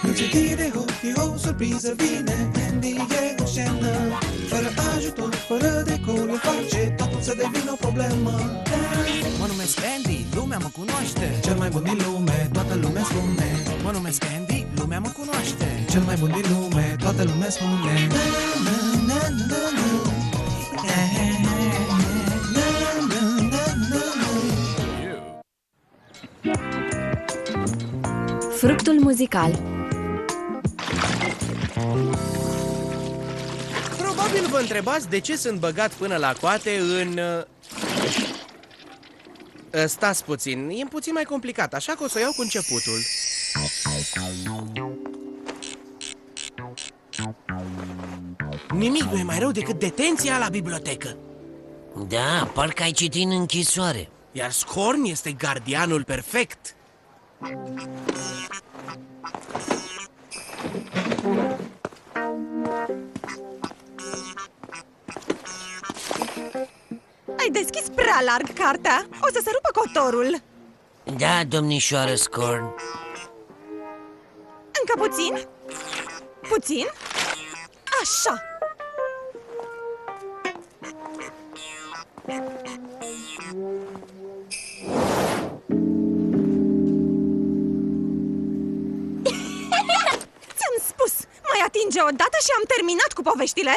Nu citire, ho, surpriză vine, Andy e în scenă. Fără ajutor, fără decor, el face totul să devină o problemă. Mă numesc Andy, lumea mă cunoaște. Cel mai bun din lume, toată lumea spune. Mă numesc Andy, lumea mă cunoaște. Cel mai bun din lume, toată lumea spune. Fructul muzical. Probabil vă întrebați de ce sunt băgat până la coate în... Stați puțin, e puțin mai complicat, așa că o să o iau cu începutul. Nimic nu e mai rău decât detenția la bibliotecă. Da, parcă ai citit în închisoare. Iar Scorn este gardianul perfect. Ai deschis prea larg cartea. O să se rupă cotorul. Da, domnișoară Scorn. Încă puțin. Puțin. Așa. Ți-am spus, mai atinge o dată și am terminat cu poveștile.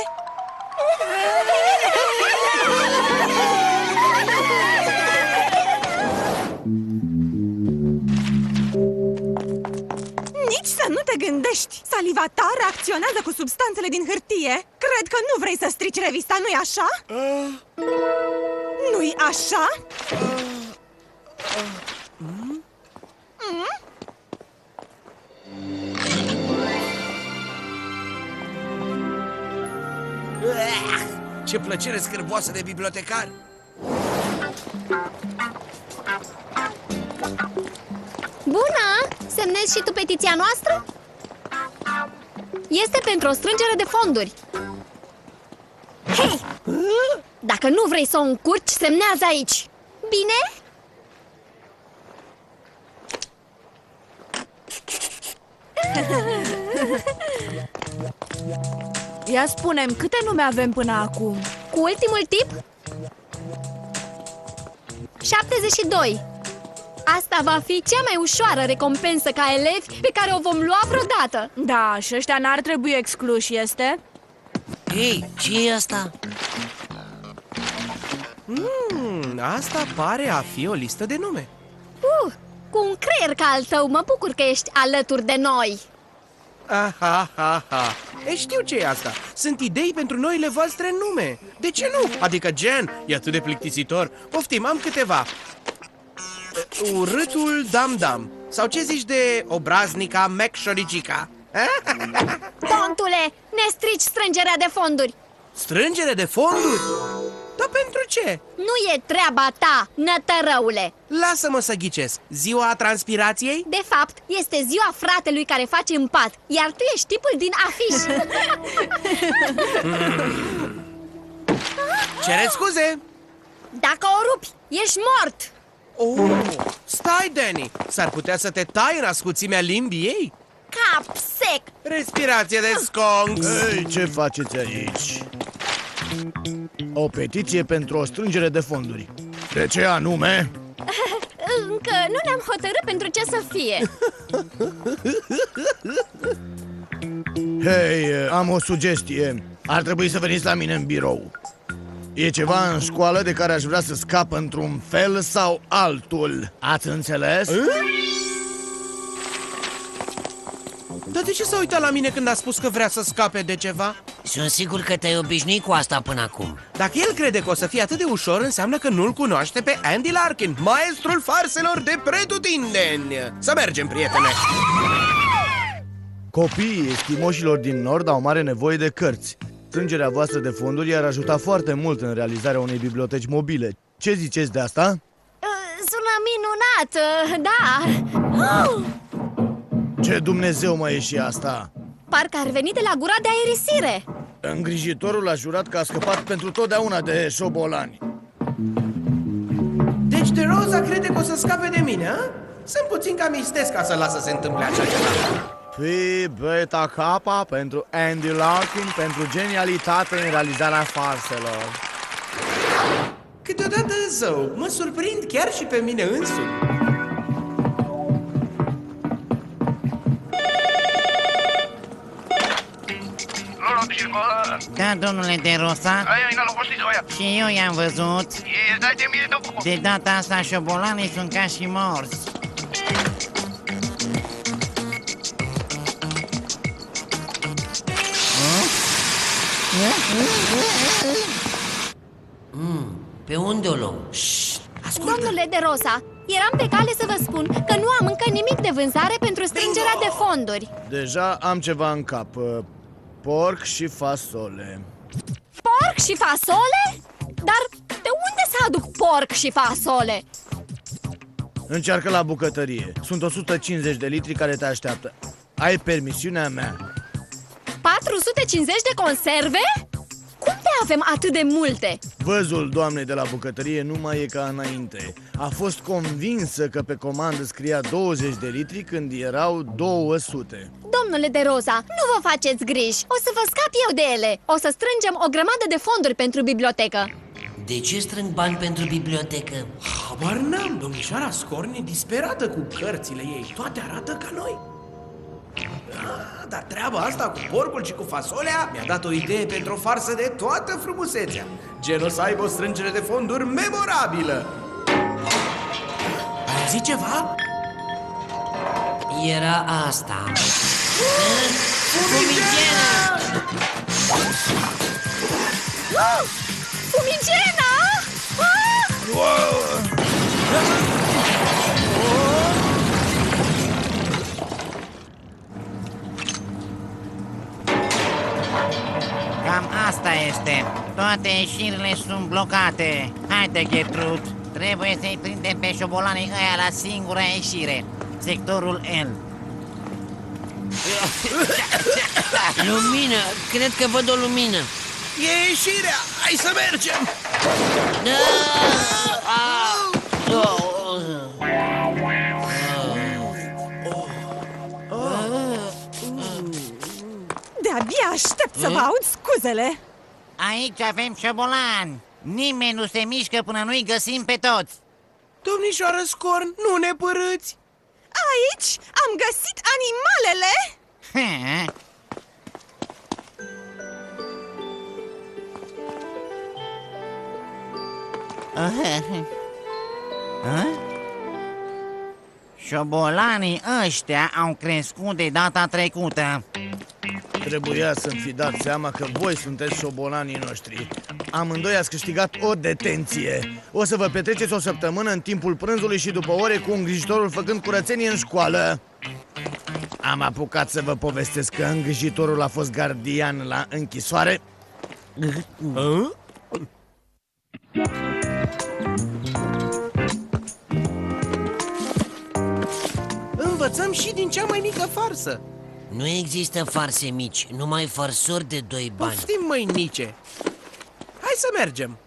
Nici să nu te gândești. Saliva ta reacționează cu substanțele din hârtie. Cred că nu vrei să strici revista, nu-i așa? Nu-i așa? Ce plăcere scârboasă de bibliotecar! Bună! Semnezi și tu petiția noastră? Este pentru o strângere de fonduri. Hei! Dacă nu vrei să o încurci, semnează aici. Bine? Ia spune-mi, câte nume avem până acum? Cu ultimul tip? 72. Asta va fi cea mai ușoară recompensă ca elevi pe care o vom lua vreodată. Da, și ăștia n-ar trebui excluși, este? Ei, ce e asta? Asta pare a fi o listă de nume. Cu un creier ca al tău, mă bucur că ești alături de noi. Aha. E, știu ce e asta. Sunt idei pentru noile voastre nume. De ce nu? Adică, Jen, e atât de plictisitor. Poftim, am câteva. Urâtul Dam-Dam. Sau ce zici de obraznica Mecșoricica? Tontule, ne strici strângerea de fonduri. Strângere de fonduri? Dar pentru ce? Nu e treaba ta, nătărăule. Lasă-mă să ghicesc. Ziua transpirației? De fapt, este ziua fratelui care face împat, iar tu ești tipul din afiș. Cereți scuze. Dacă o rupi, ești mort. Stai, Danny. S-ar putea să te tai în ascuțimea limbii ei? Cap sec. Respirație de sconx. Ei, ce faceți aici? O petiție pentru o strângere de fonduri. De ce anume? Încă nu ne-am hotărât pentru ce să fie. Hei, am o sugestie. Ar trebui să veniți la mine în birou. E ceva în școală de care aș vrea să scap într-un fel sau altul. Ați înțeles? Dar de ce s-a uitat la mine când a spus că vrea să scape de ceva? Sunt sigur că te-ai obișnuit cu asta până acum. Dacă el crede că o să fie atât de ușor, înseamnă că nu-l cunoaște pe Andy Larkin, maestrul farselor de pretutindeni. Să mergem, prietene! Copiii eschimoșilor din Nord au mare nevoie de cărți. Strângerea voastră de fonduri i-ar ajuta foarte mult în realizarea unei biblioteci mobile. Ce ziceți de asta? Sună minunat, da. Ce Dumnezeu mai e și asta? Parcă ar veni de la gura de aerisire. Îngrijitorul a jurat că a scăpat pentru totdeauna de șobolani. Deci de Rosa crede că o să scape de mine, a? Sunt puțin cam istesc ca să lasă să se întâmple așa ceva. Phi Beta Kappa pentru Andy Larkin pentru genialitate în realizarea farselor. Câteodată, zău, mă surprind chiar și pe mine însumi. Da, domnule De Rosa. Și eu i-am văzut. De data asta șobolanii sunt ca și morți. Pe unde o luăm? Domnule De Rosa, eram pe cale să vă spun că nu am încă nimic de vânzare pentru strângerea de fonduri. Deja am ceva în cap. Porc și fasole. Porc și fasole? Dar de unde să aduc porc și fasole? Încearcă la bucătărie. Sunt 150 de litri care te așteaptă. Ai permisiunea mea. 450 de conserve? Cum te avem atât de multe? Văzul doamnei de la bucătărie nu mai e ca înainte. A fost convinsă că pe comandă scria 20 de litri când erau 200. Domnule De Rosa, nu vă faceți griji. O să vă scap eu de ele. O să strângem o grămadă de fonduri pentru bibliotecă. De ce strâng bani pentru bibliotecă? Habar n-am, domnișoara Scorn e disperată cu cărțile ei. Toate arată ca noi. Dar treaba asta cu porcul și cu fasolea mi-a dat o idee pentru o farsă de toată frumusețea. Gen o să aibă o strângere de fonduri memorabilă. Ai auzit ceva? Era asta. Fumigena! Fumigena! Cam asta este. Toate ieșirile sunt blocate. Haide, Gertrude. Trebuie să-i prindem pe șobolanii ăia la singura ieșire. Sectorul L. Lumină! Cred că văd o lumină. E ieșirea! Hai să mergem! De-abia aștept să vă aud scuzele. Aici avem șobolani. Nimeni nu se mișcă până nu-i găsim pe toți. Domnișoară Scorn, nu ne părâți! Aici am găsit animalele. Șobolanii ăștia au crescut de data trecută. Trebuia să-mi fi dat seama că voi sunteți șobolanii noștri. Amândoi ați câștigat o detenție. O să vă petreceți o săptămână în timpul prânzului și după ore cu îngrijitorul făcând curățenie în școală. Am apucat să vă povestesc că îngrijitorul a fost gardian la închisoare. Învățăm și din cea mai mică farsă. Nu există farse mici, numai farsori de 2 bani. Poftim, măinice. Hai să mergem.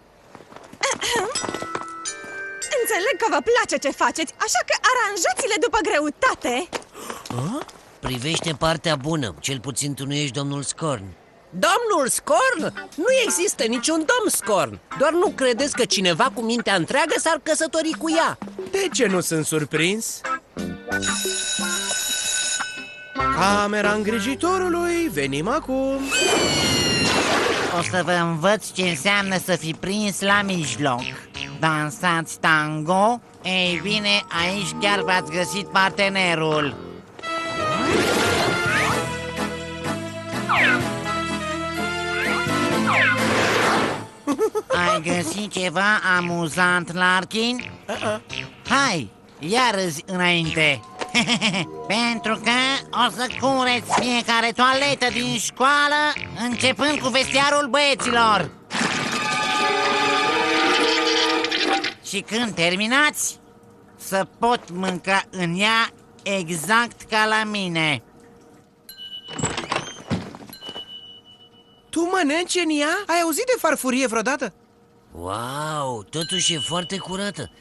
Înțeleg că vă place ce faceți, așa că aranjați-le după greutate. Privește partea bună, cel puțin tu nu ești domnul Scorn. Domnul Scorn? Nu există niciun domn Scorn. Doar nu credeți că cineva cu mintea întreagă s-ar căsători cu ea. De ce nu sunt surprins? Camera îngrijitorului, venim acum. O să vă învăț ce înseamnă să fii prins la mijloc. Dansați tango? Ei bine, aici chiar v-ați găsit partenerul. Ai găsit ceva amuzant, Larkin? Hai, ia râzi înainte. Pentru că o să cureți fiecare toaletă din școală, începând cu vestiarul băieților. Și când terminați, să pot mânca în ea exact ca la mine. Tu mănânci în ea? Ai auzit de farfurie vreodată? Wow, totuși e foarte curată.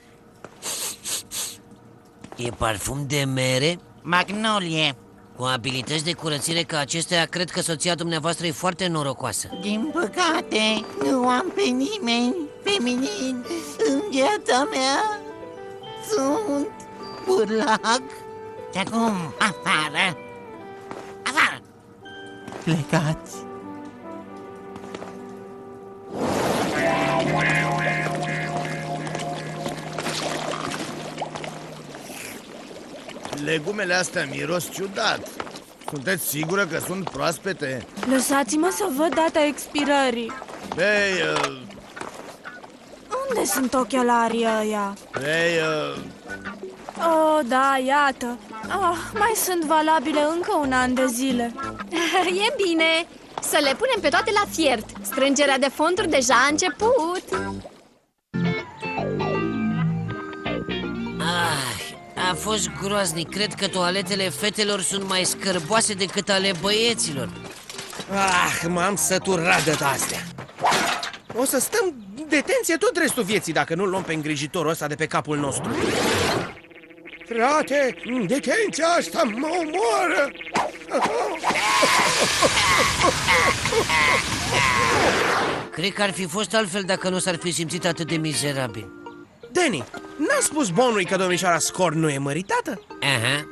E parfum de mere? Magnolie. Cu abilități de curățire ca acestea, cred că soția dumneavoastră e foarte norocoasă. Din păcate, nu am pe nimeni feminin în viața mea. Sunt burlac. Și acum, afară! Afară! Plecați! Legumele astea miros ciudat. Sunteți sigură că sunt proaspete? Lăsați-mă să văd data expirării. Ei, Unde sunt ochelarii ăia? ei, Oh, da, iată. Mai sunt valabile încă un an de zile. E bine. Să le punem pe toate la fiert. Strângerea de fonduri deja a început. A fost groaznic. Cred că toaletele fetelor sunt mai scârboase decât ale băieților. M-am săturat de astea. O să stăm detenție tot restul vieții dacă nu-l luăm pe îngrijitorul ăsta de pe capul nostru. Frate, detenția asta mă omoară! Cred că ar fi fost altfel dacă nu s-ar fi simțit atât de mizerabil. Danny, n-a spus Bonului că domnișoara Scorn nu e măritată? Aha.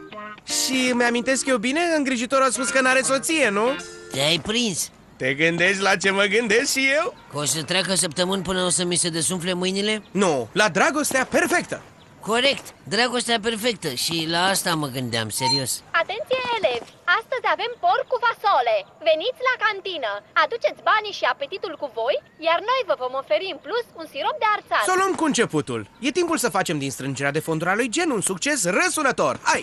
Și mi-amintesc eu bine, îngrijitorul a spus că n-are soție, nu? Te-ai prins. Te gândești la ce mă gândesc și eu? Că o să treacă săptămâni până o să mi se desumfle mâinile? Nu, la dragostea perfectă. Corect, dragostea perfectă. Și la asta mă gândeam, serios. Atenție, elevi! Astăzi avem porc cu fasole. Veniți la cantină, aduceți banii și apetitul cu voi, iar noi vă vom oferi în plus un sirop de arțat. Să o luăm cu începutul. E timpul să facem din strângerea de fonduri a lui Gen un succes răsunător. Hai!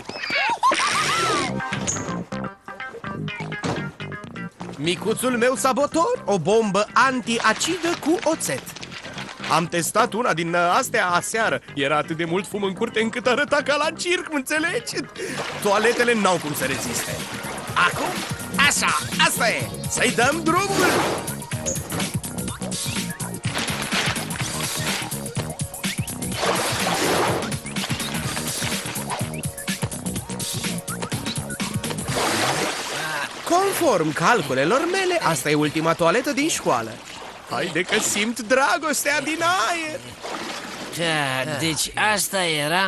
Micuțul meu sabotor, o bombă antiacidă cu oțet. Am testat una din astea aseară. Era atât de mult fum în curte încât arăta ca la circ, înțelegi? Toaletele n-au cum să reziste. Acum, așa, asta e. Să-i dăm drumul. Conform calculelor mele, asta e ultima toaletă din școală. Haide că simt dragostea din aer. Da, deci asta era...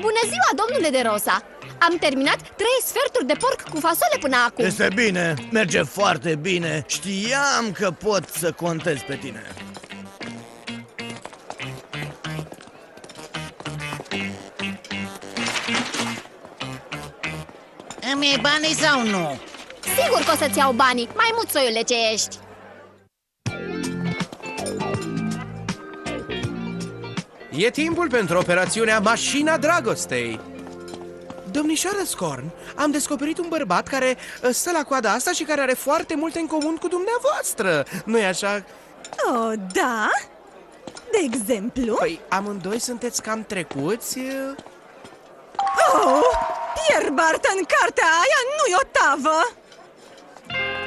Bună ziua, domnule de Rosa! Am terminat 3 sferturi de porc cu fasole până acum. este bine, merge foarte bine. Știam că pot să contez pe tine. Îmi iei banii sau nu? Sigur că o să-ți iau banii, mai mult soiule ce ești. E timpul pentru operațiunea Mașina Dragostei. Domnișoară Scorn, am descoperit un bărbat care stă la coada asta și care are foarte multe în comun cu dumneavoastră. Nu-i așa? Oh, da? De exemplu? Păi, amândoi sunteți cam trecuți. Oh, Pierre Barton, cartea aia nu-i o tavă!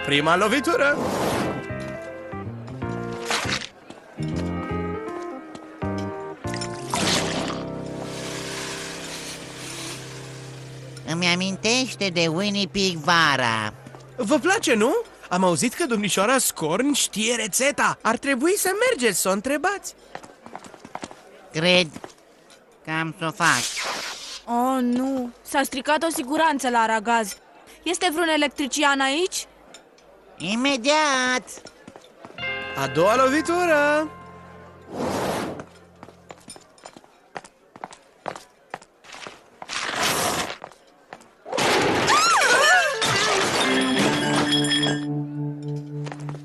Prima lovitură. Îmi amintește de Winnie Pig vara. Vă place, nu? Am auzit că domnișoara Scorn știe rețeta. Ar trebui să mergeți să o întrebați. Cred că am să o fac. Oh, nu, s-a stricat o siguranță la aragaz. Este vreun electrician aici? Imediat! A doua lovitură.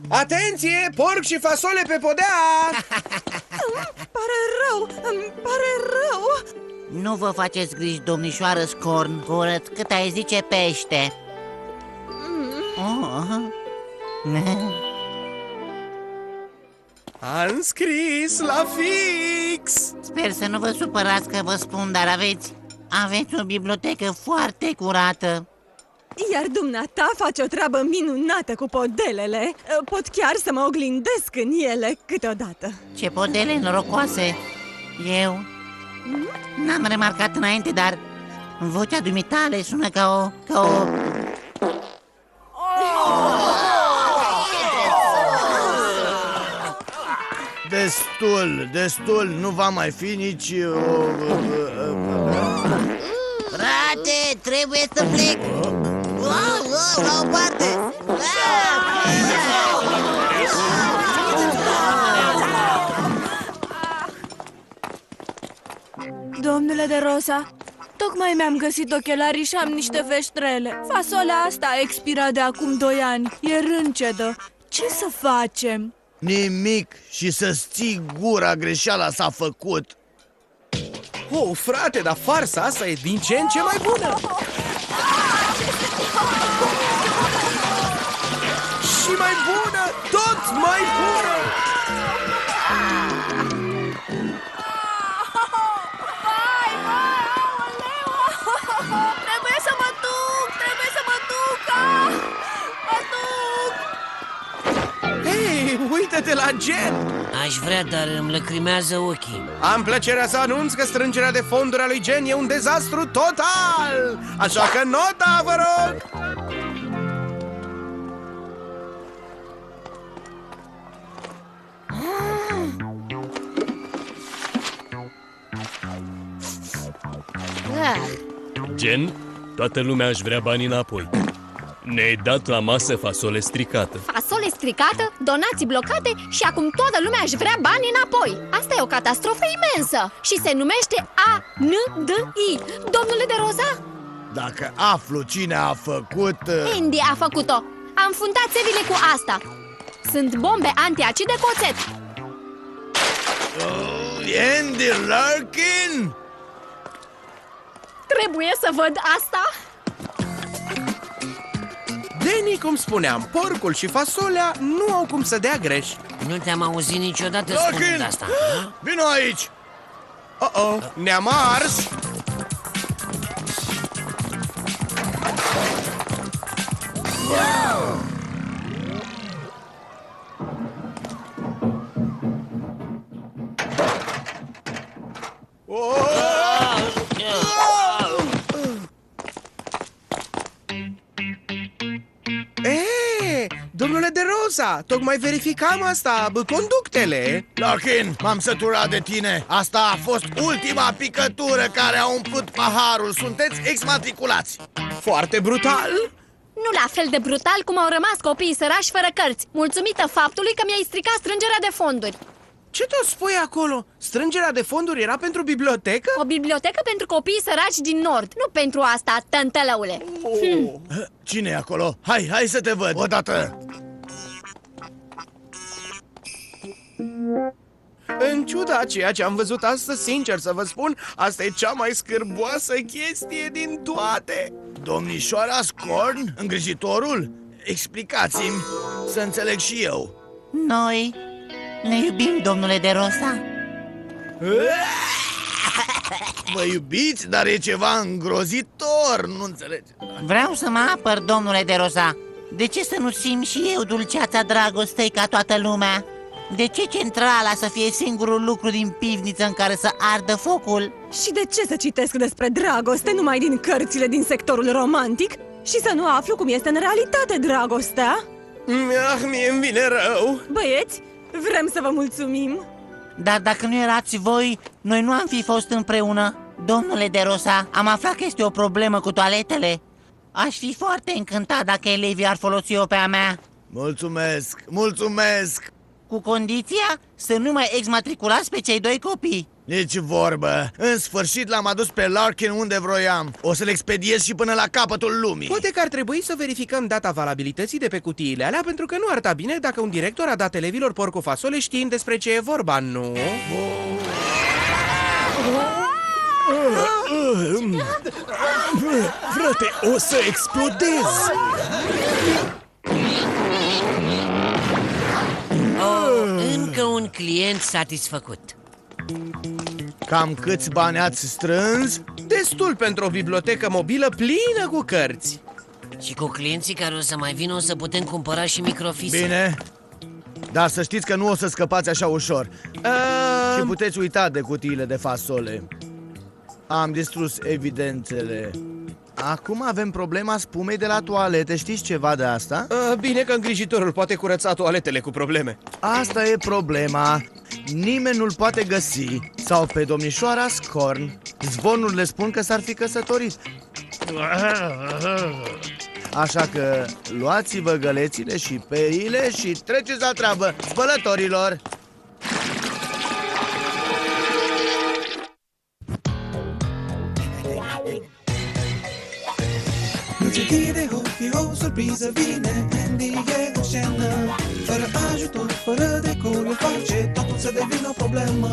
Atenție! Porc și fasole pe podea! Îmi pare rău! Nu vă faceți griji, domnișoară Scorn. Curăț cât ai zice pește. Oh. Am scris la fix! Sper să nu vă supărați că vă spun, dar aveți o bibliotecă foarte curată. Iar dumneata faci o treabă minunată cu podelele. Pot chiar să mă oglindesc în ele câteodată. Ce podele norocoase! Eu n-am remarcat înainte, dar vocea dumitale sună ca o... Destul, nu va mai fi nici... Frate, trebuie să plec! La o parte! Domnule de Rosa, tocmai mi-am găsit ochelarii și am niște veștrele. Fasolea asta a expirat de acum 2 ani. E râncedă. Ce să facem? Nimic, și să-ți ții gura, greșeala s-a făcut. Oh, frate, dar farsa asta e din ce în ce mai bună. Și mai bună, tot mai bună. Trebuie să mă duc! Mă duc! Hei, uită-te la Gen. Aș vrea, dar îmi lăcrimează ochii. Am plăcerea să anunț că strângerea de fonduri a lui Gen e un dezastru total. Așa că nota, vă rog. Gen, toată lumea își vrea banii înapoi. Ne-ai dat la masă fasole stricată. Fasole stricată, donații blocate și acum toată lumea își vrea bani înapoi. Asta e o catastrofă imensă și se numește ANDI. Domnule de Rosa? Dacă aflu cine a făcut... Andy a făcut-o. Am fundat țevile cu asta. Sunt bombe antiacide cu oțet. Andy Larkin? Trebuie să văd asta. Denny, cum spuneam, porcul și fasolea nu au cum să dea greș. Nu te-am auzit niciodată Larkin! spunând asta. Vino aici! Ne-am ars. Domnule de Rosa, tocmai verificam asta, conductele. Larkin, m-am săturat de tine. Asta a fost ultima picătură care a umplut paharul. Sunteți exmatriculați. Foarte brutal. Nu la fel de brutal cum au rămas copiii sărași fără cărți, mulțumită faptului că mi-ai stricat strângerea de fonduri. Ce tot spui acolo? Strângerea de fonduri era pentru bibliotecă? O bibliotecă pentru copiii săraci din Nord, nu pentru asta, tântălăule. Cine e acolo? Hai să te văd odată. În ciuda a ceea ce am văzut astăzi, sincer să vă spun, asta e cea mai scârboasă chestie din toate. Domnișoara Scorn? Îngrijitorul? Explicați-mi, să înțeleg și eu. Noi ne iubim, domnule de Rosa. Vă iubiți, dar e ceva îngrozitor, nu înțelegi? Vreau să mă apăr, domnule de Rosa. De ce să nu simt și eu dulceața dragostei ca toată lumea? De ce centrala să fie singurul lucru din pivniță în care să ardă focul? Și de ce să citesc despre dragoste numai din cărțile din sectorul romantic și să nu aflu cum este în realitate dragostea? Mie îmi vine rău. Băieți, vrem să vă mulțumim. Dar dacă nu erați voi, noi nu am fi fost împreună. Domnule de Rosa, am aflat că este o problemă cu toaletele. Aș fi foarte încântat dacă elevii ar folosi-o pe a mea. Mulțumesc! Cu condiția să nu mai exmatriculați pe cei 2 copii. Nici vorbă. În sfârșit l-am adus pe Larkin unde vroiam. O să-l expediez și până la capătul lumii. Poate că ar trebui să verificăm data valabilității de pe cutiile alea, pentru că nu arăta bine dacă un director a dat elevilor porc cu fasole știind despre ce e vorba, nu? Frate, o să explodez! Încă un client satisfăcut. Cam câți bani ați strâns? Destul pentru o bibliotecă mobilă plină cu cărți. Și cu clienții care o să mai vină o să putem cumpăra și microfise. Bine, dar să știți că nu o să scăpați așa ușor. Și puteți uita de cutiile de fasole. Am distrus evidențele. Acum avem problema spumei de la toalete. Știți ceva de asta? Bine că îngrijitorul poate curăța toaletele cu probleme. Asta e problema. Nimeni nu-l poate găsi. Sau pe domnișoara Scorn. Zvonurile spun că s-ar fi căsătorit. Așa că luați-vă gălețile și peile și treceți la treabă, spălătorilor! Nu ți închide ochii, o surpriză vine. Andy e în scenă. Fără ajutor, fără decor, el face totul să devină o problemă.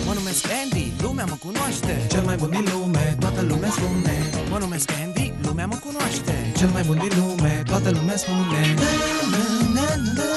Mă numesc Andy, lumea mă cunoaște. Cel mai bun din lume, toată lumea spune. Mă numesc Andy, lumea mă cunoaște. Cel mai bun din lume, toată lumea spune. Na, na, na, na.